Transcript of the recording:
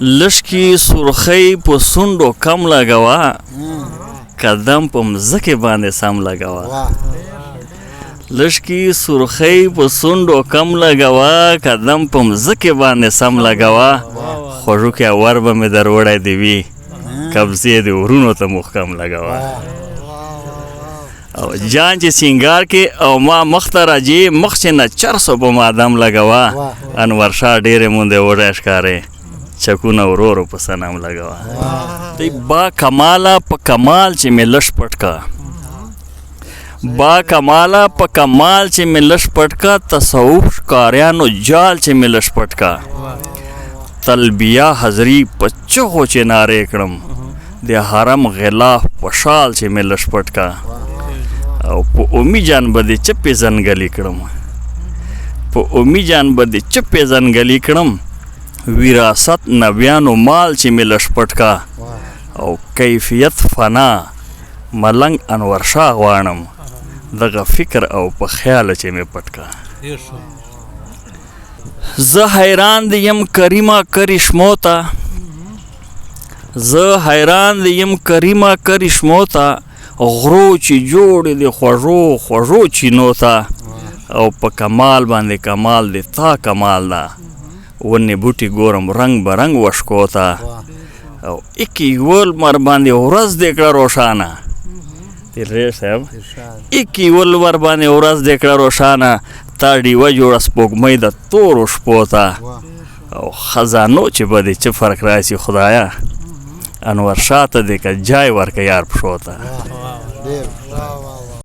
لشکی سرخی په سونډو کم لګوا قدم په مځکې باندې سم لګوا لشکی سرخی په سونډو کم لګوا قدم په مځکې باندې سم لګوا خوږو کې اور به مې دروړی دی وي قبضې د ورونو ته محکم لګوا او جان چې سینګار کې او ما مخ ته راځي مخ چې نه چرسو په مادم لګوا انور شاه ډېرې مونږ وړی ښکارې چکونه ورورو په سنم لګوا دی با کماله په کمال چې مې لش پټکا با کماله په کمال چې مې لش پټکا تصوف ښکاریانو جال چې مې لش پټکا تلبیه حضري په چغو چې نارې کړم د حرم غلاف په شال چې مې لش پټکا او په اومی جان به د چپې زنګلي کړم په اومی جان به د چپې زنګلي کړم وراثت نبیانو مال چې مې لش پټکا او کیفیت فنا ملنګ انور شاه غواړم دغه فکر او په خیال چې مې پټکا زه حیران دیم کریمه کرشمو ته زه حیران دیم کریمه کرشمو ته غرو چې جوړې د خوږو خوږو چینو ته او په کمال باندې کمال د تا کمال ده ونې بوټي ګورم رنګ برنګ وشکو ته او اکی ول مر باندې ورځ دې کړه روښانه تیرې صاحب اکی ول ور باندې ورځ دې کړه روښانه تا ډیوه جوړه سپوږمۍ د تورو شپو ته او خزانو چې به دې څه فرق راسي خدایه انور شاه ته دې که جای ورکه یار پښو ته